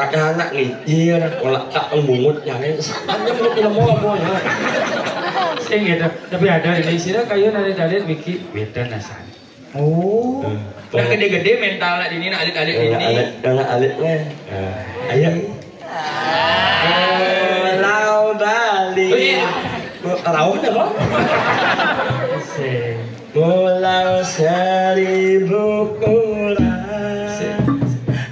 Orangnya anak ngijir, kolak tak mungut nyane, hanya mungut ilmu apa ya? Sing gitu. Tapi ada di sini kayu narik-narik bikin beda nasan. Oh. Udah gede-gede mental nak dini nak alit-alit dini. Alit-alitnya. Ayo. Pulau Bali. Tahu kan apa? Pulau seribu kurang.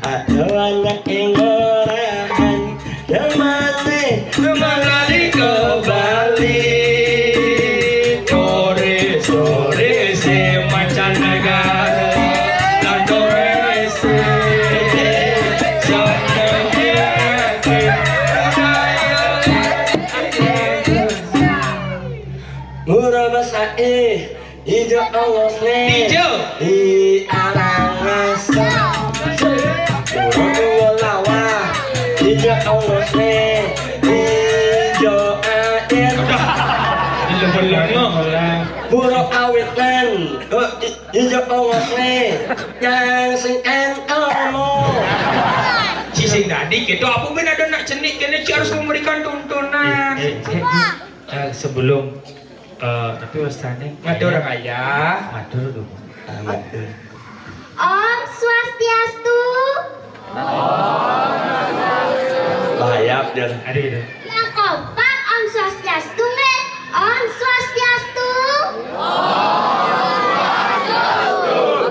Ada anak yang orang kemana ke Bali. Sore si mancanegara dan Indonesia murah besar hijau awas Hijau. di arang rasa murah lawa hijau awas hijau air buruk awit lan hijau awas yang sing enomo Cising tadi gitu, apa pun ada nak cenik, kena harus memberikan tuntunan. Sebelum tapi wastane Ada orang ayah. matur dulu. Om Swastiastu. bahaya dia Ada itu. Yang kompak Om Swastiastu nge. Om Swastiastu.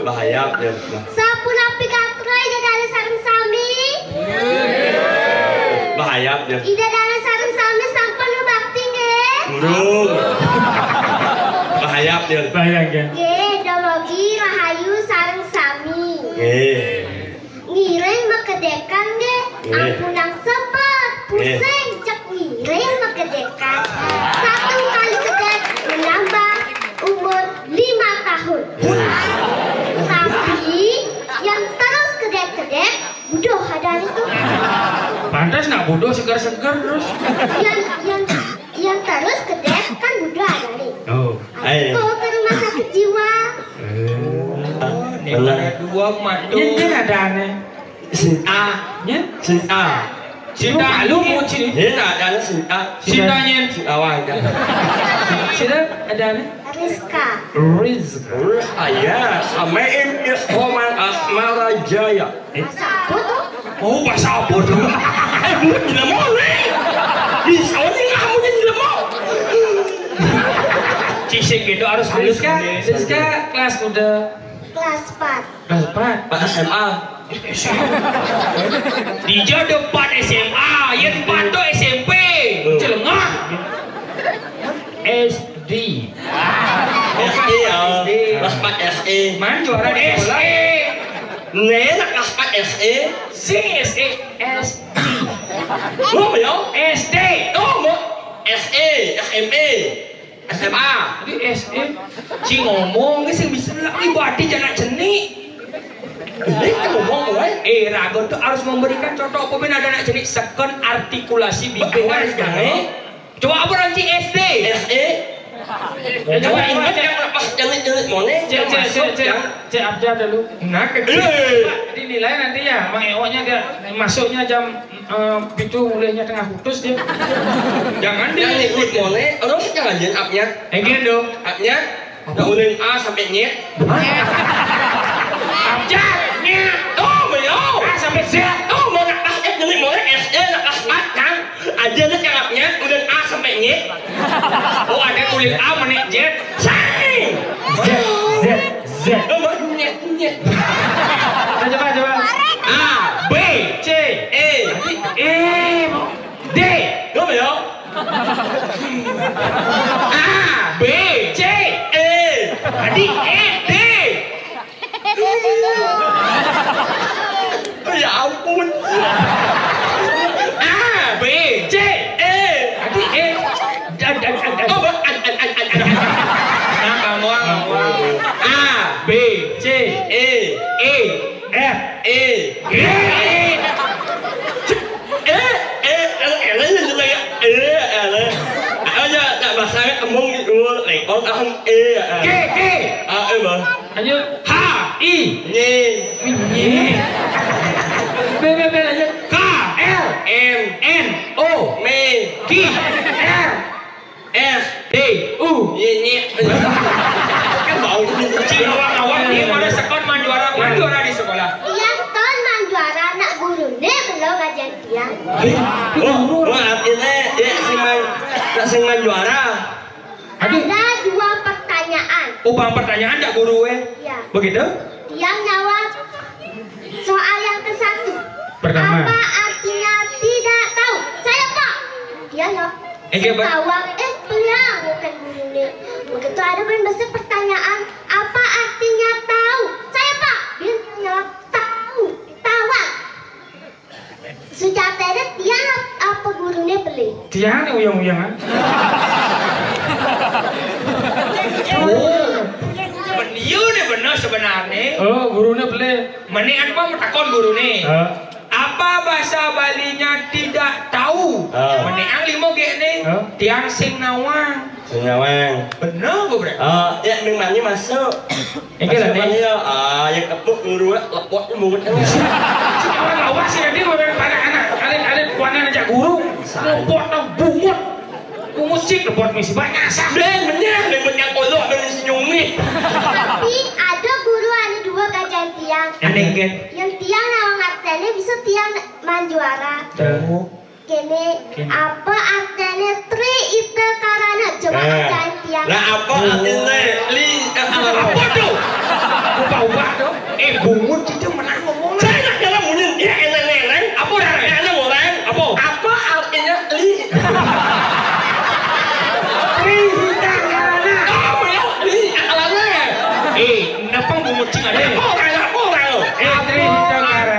bahaya dia Sapuna pikatrai ida dalam sarung sami. bahaya dia Ida dalam sarung sami sampai nu bakti nge. burung bahaya dia Bayangkan. Ge dologi rahayu sarung sami. Ngireng makedekan ge. Ampunang sepet. Pusing cek ngireng makedekan. Satu kali kedek menambah umur 5 tahun. Tapi yang terus kedek-kedek bodoh ada itu. Pantas nak bodoh segar-segar terus. Yang terus kedek kan bodoh ada nih. Oh. Aku ke rumah sakit jiwa. Nih ada dua madu. Ini ada aneh. sin A Nya? sin A Cinta lu mau cini. ini ada sin A Cintanya. sin awal kan Sida ada aneh. Rizka. Rizq. ayah sama ini Oman Asmara Jaya Masa aku tuh? Oh bahasa apa tuh? bukan tidak mau nih di soalnya kamu yang tidak mau Cising gitu harus halus Rizka, kan? Rizka kelas udah Kelas 4. kelas 4. Pak SMA Dia depan SMA, yang depan tuh SMP. Celengah. SD. SE ya kelas 4 SE Man juara di sekolah. Nena kelas 4 SE CSE. SD. mau ya SD. oh mau SE SME SMA Jadi SD. Ci ngomong sih bisa lah ibadi jangan cenik. ini kan ngomong gue Ragon tuh harus memberikan contoh pemain ada anak jenis second artikulasi bikingan sekarang. Coba apa nanti SD? SE coba ingat yang lepas jangan monet Cek yang masuk yang abjad dulu. Nah kecil. Jadi nilai nanti ya, Mang Eo-nya dia masuknya jam pitu mulainya tengah putus dia. Jangan yang deh. ikut monet terus jangan jen upnya Engin dong. upnya udah ulin A sampai nyet Abjadnya. oh mau A sampai Z. oh mau nak kelas F jadi monet SE nak kelas 4 kan aja nih yang upnya ulin A sampai nyet Oh ada kulit A menik Z. say Z. oh mau nyet nyet Coba. A B. C. E E. D. oh mau A. B. C. E Tadi E. D. oh ya ampun A. B. C. E Tadi E. oh mau Nah kamu A. B. C. E E. F. E G. aja tak bahasa ngomong gitu lekong aham G. G. bang Lanjut. H. I. nye Ini. B lanjut. K. Nyenyek. Kan bau Cik awak-awak ni mana sekon manjuara di sekolah. Tiang ton manjuara nak guru ne belum ngajar tiang. Oh, artinya ya sing man juara. Ada 2 pertanyaan. Bang pertanyaan tak guru Ya. Begitu? Tiang jawab soal yang ke-1. Pertama. Apa artinya tidak tahu? Saya Pak. Dia jawab. Jawab beliau bukan guru ne. Begitu ada bahasa pertanyaan. Apa artinya tahu? Saya Pak. Dia jawab tahu. Tawar. Sejak tadi tiang apa guru ne beli? Tiang ni uyang-uyangan. Beliau ni benar sebenarnya. Oh, gurunya beli. Meni apa takon guru ni? Apa bahasa Balinya tidak tahu? Meni ang limo ge ni. Tiang sing nawang. Senyawang. Benar bu bre? Ya memangnya masuk. Ini lah ni. Yang kepuk guru lepot mulut. Si awak sih nanti orang pada anak. Alit warna najak guru. Lepot nang bungut. Bungut sih lepot misi banyak sah. Ben bener, ben yang kolok ben senyumi. Tapi ada guru ada 2 kajian tiang. Aneh kan? Yang tiang nawang artinya bisa tiang manjuara. Kene apa artinya tri itu karena coba kajian tiang. Nah apa artinya li Apa tu? Ubah tu? Bungut itu menang ngomong. Saya nak jalan munin. Ya enak-enak. Apa dah? Enak orang. Apa? Apa artinya li? Li alana. Kenapa bungut cing ada? Orang. Tri Hidakara.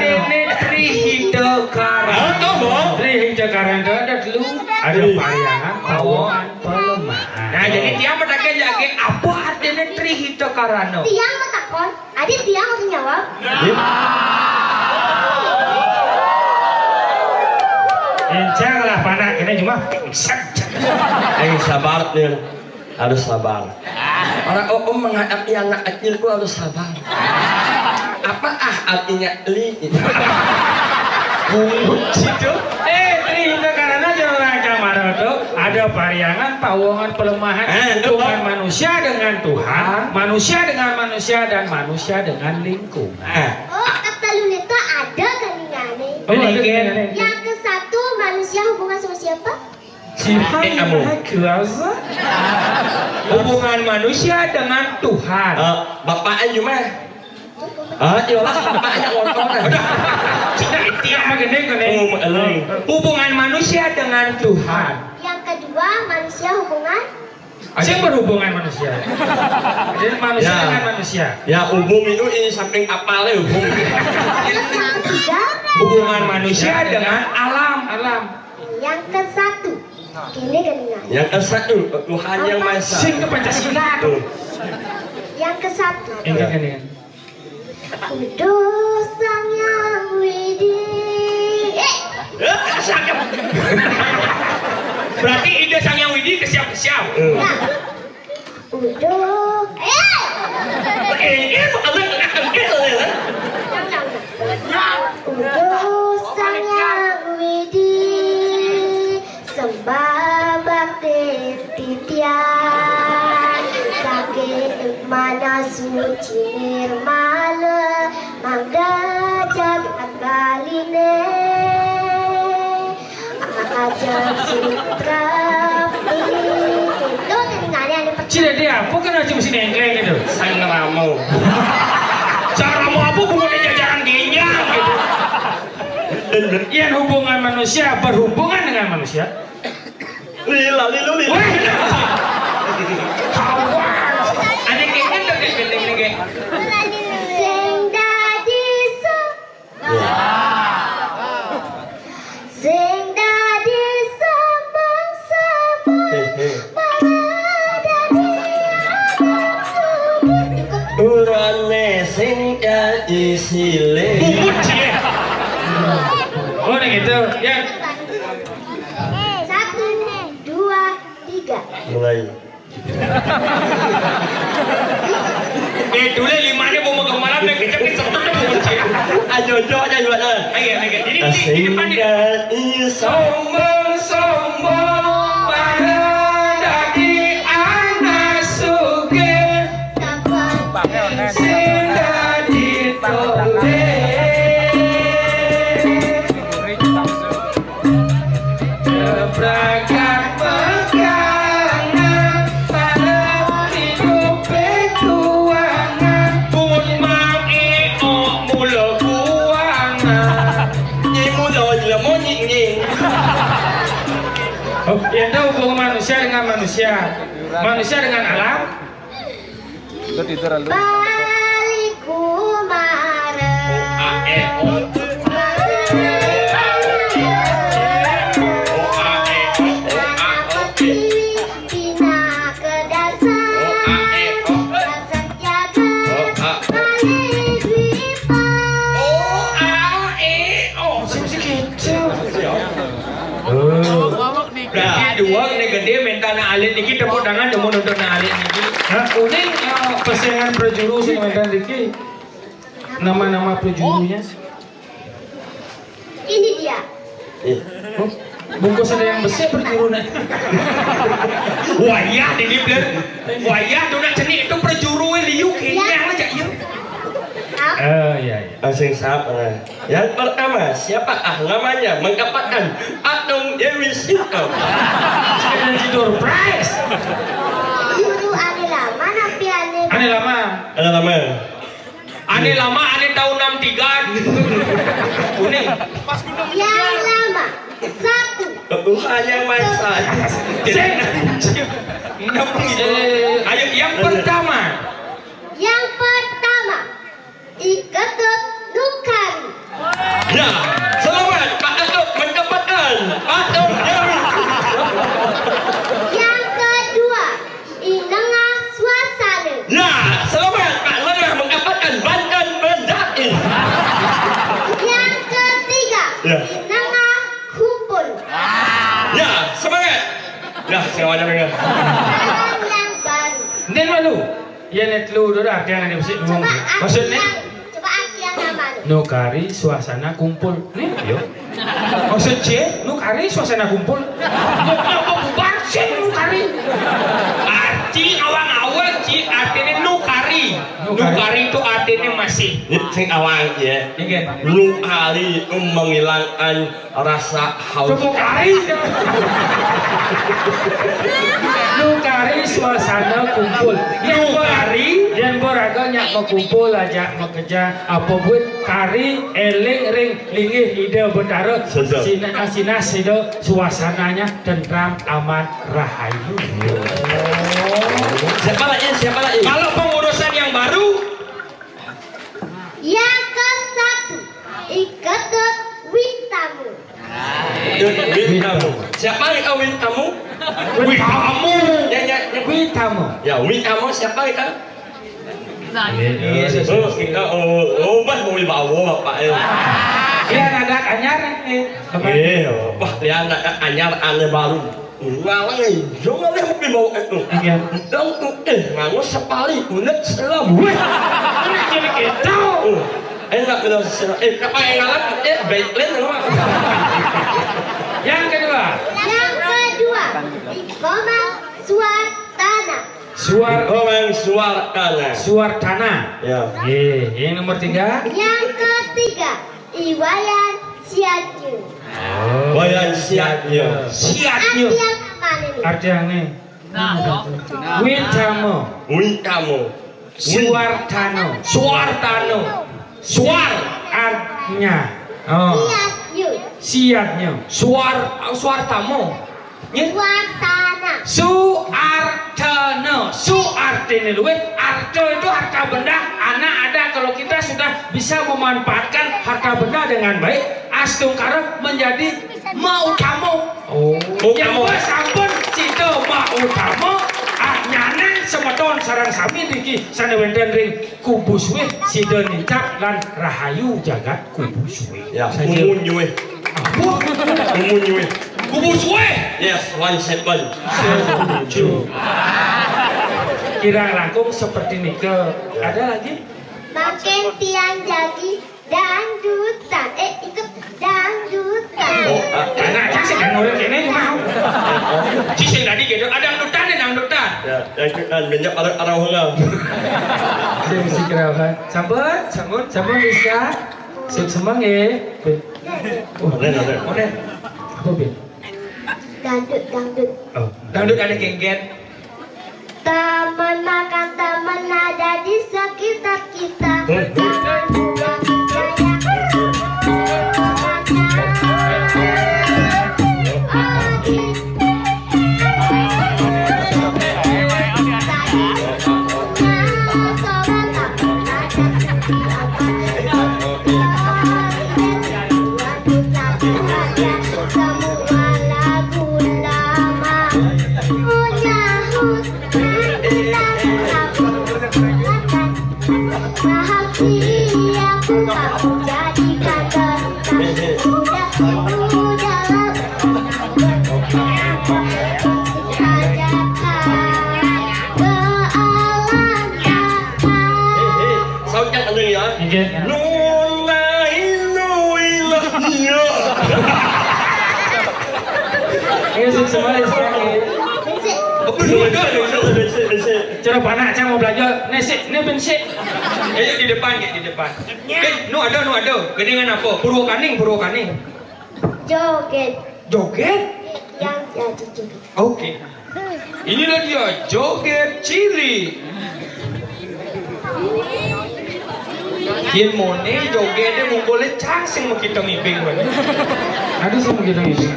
Tri Hidakara itu ada dulu. Ada pariangan, pawongan, pelemahan. Nah jadi tiang bertanya lagi apa artinya Tri Hidakara? Tiang metakon, adik tiang harus jawab. Encang lah panak ini cuma. Sabar nih. Harus sabar. Orang om menghadapi anak kecil gua harus sabar. Apa artinya li? Bungut itu? Tri Hidakara jangan kamar itu ada pariangan, pawongan, pelemahan, hubungan manusia dengan Tuhan, manusia dengan manusia dan manusia dengan lingkungan. Oh, kata luneta ada kalingane. Oh, ada Yang ke-1 manusia hubungan sama siapa? Tuhan yang Maha Kuasa. Hubungan manusia dengan Tuhan. Bapaknya cuma. Iyalah bapaknya ngonton. Tiang gede. Hubungan manusia dengan Tuhan. Yang kedua manusia hubungan. Yang berhubungan manusia. Jadi manusia Ya. dengan manusia. Ya umum itu ini samping kapalnya umum. Yang ketiga Hubungan manusia dengan alam. yang ke-1 kini keningan. Yang ke-1 Tuhan yang Maha Esa. Sing ke Pancasila. Yang ke-1 Ini. Uduh sang yang widi. Berarti ide sang yang widi kesiap-kesiap. Nah. Uduh. Ini apa Uduh sang yang widi. Sembah bakti titian. Sakit mana suci nirmala. Mangga jagat baline. Ajar sutra. Itu keningannya ada Cina dia, bukan aja mesti nengkleng gitu. sang ngeramu. Cara mau apa bungut jajaran ginjal gitu. Yang hubungan manusia berhubungan dengan manusia. Lila. Kawan. Ada kayaknya tak kayak gini kayak. Sing dadi Sing dadi sombong-sombong Urane sing jadi sile. Bungut sih. Oh, nih gitu. Yang 1, 2, 3. Mulai. Dulu limanya mau makan malam dan kecap-kecap sebetulnya bungut sih. Ajo aja juga dah. Ayo. Jadi di Sing depan dia. jadi Sombong pada dadi anak Yang tahu hubungan manusia dengan manusia, manusia dengan alam. Baliku dua ini gede minta na alit niki tepuk tangan demo nonton na alit niki. Uning pesengan prajuru sing minta niki. Nama-nama prajurunya. Ini dia. Bungkus ada yang besi prajuruna. Wayah ini bener. Wayah dona ceni itu prajuru liu kayaknya aja ieu. Iya. Asing siapa? Yang pertama, siapa namanya? Mengkapakan Atung Dewi Sinta. Saya tidur prize. Guru ane lama napi ane. Ane lama. Ane lama, ane tahun 63. Kuning. Yang lama. Satu. Hanya masa. Ayo yang pertama. Yang pertama. Iketut Nukari. Ya, selamat Pak Atuk mendapatkan Atung Dewi. Yang kedua. Inengah Suasana. Ya, selamat Pak Lengah mendapatkan Banten Pendakin. Yang ketiga. Ya. Inengah Kumpul. Ya, semangat. Ya, semuanya dengar. Sekarang yang baru. Nen malu. Ya net lu udah ada yang ada besi ngomong. Maksudnya Coba arti yang nama lu. nukari suasana kumpul. Nih, yuk. Maksud C, nukari suasana kumpul. Kenapa bubar sih nukari? Arti awang-awang ci artinya nukari. Nukari itu artinya masih. Ini sing awang ya. Nukari menghilangkan rasa haus. Nukari. Nukari suasana kumpul. Yang beraganya mau kumpul aja mau kerja apa buat kari eling ring linggih ide betara sinas ide suasananya tentram aman rahayu. Siapa lagi? Kalau pengurusan yang baru, Yang ke-1. Iketut Wintamu. Wintamu. Siapa yang kawin kamu? Witamu. Ya. Witamu. Ya, Wintamu siapa itu? Bah mau dibawa bapak ya. Lihat ada anyar Wah, lihat anyar ane baru. Ngalang jangan lihat mau dibawa itu. Dan tuh ngalang sepali unek selam. Jadi kita. Enak benar selam. Apa yang ngalang? Baiklah loh. Yang kedua. Yang kedua. Ikomah Suartana. Suartana. Ya. Yang nomor 3. Yang ketiga. Iwayan Siatyu. Wayan siatnya. Siatnya. Arti yang mana nih? Arti yang ini. Witamu. Suartano. Suar artinya. Siatyu. Siatnya. suartamu. Suartana. Suartana. Suartene luwih. Arta itu harta benda. Anak ada kalau kita sudah bisa memanfaatkan harta benda dengan baik. Astungkara menjadi mautamu. Yang gua sampun cito mautamu. Nyanan semeton sarang sami niki sanewenten ring kubuswe sida nincak lan rahayu jagat kubuswe. Ya, umunyue. Umunyue. Kubuswe. Yes, 17. Kira langkung seperti nike. Ada lagi? Makin tiang jadi dangdutan. Ikut dangdutan. Anak sih kan orang kene mau. Cising tadi gitu, ada dangdutan. Ya, yang banyak arah hula. Saya mesti kerawan. Sampun Rizka. Sip semang ya. Ada. Apa Bin? Dangdut. Oh, Dangdut ada gengget. Teman makan teman ada di sekitar kita. Jangan mudah percaya. Semua lagu lama menyahut bahagia kamu jadikan tentang udah dalam Sautnya ada ya. Nggih. Ayo sip semang Rizka. Cara panak saya mau belajar. Ini bensik. Ayo di depan. Nu ada. Geningan apa? Purwokaning. joget Joget? yang jadi joget. Oke. Inilah dia joget cili. Yen mone jogetnya mau boleh cangsing mau kita miping mana? Ada sih begitu ini.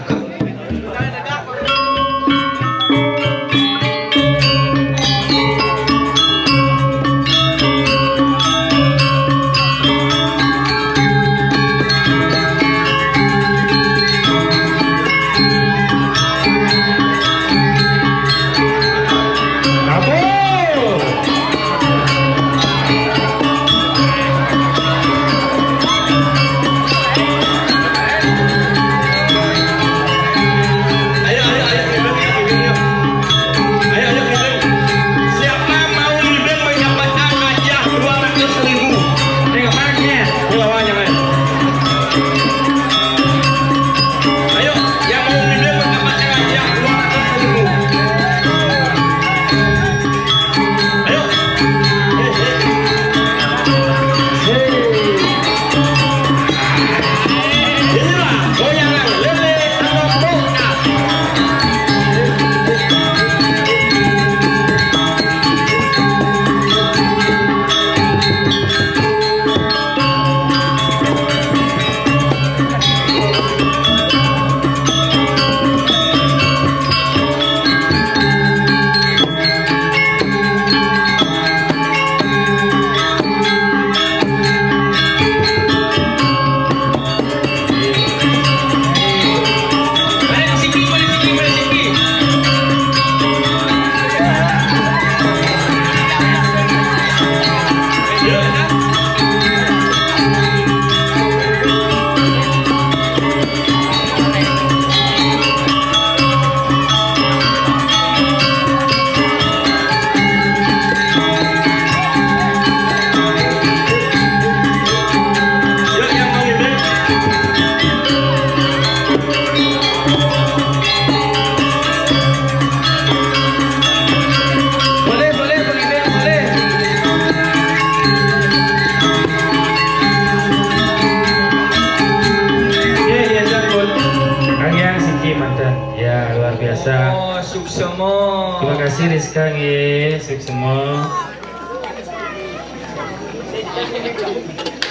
Oh, suksemo. Terima kasih Rizka nggih, suksemo.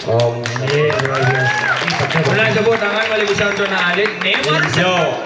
Nggih, luar biasa. Boleh tepuk tangan kali bisa untuk Alit. Neman. Hijau.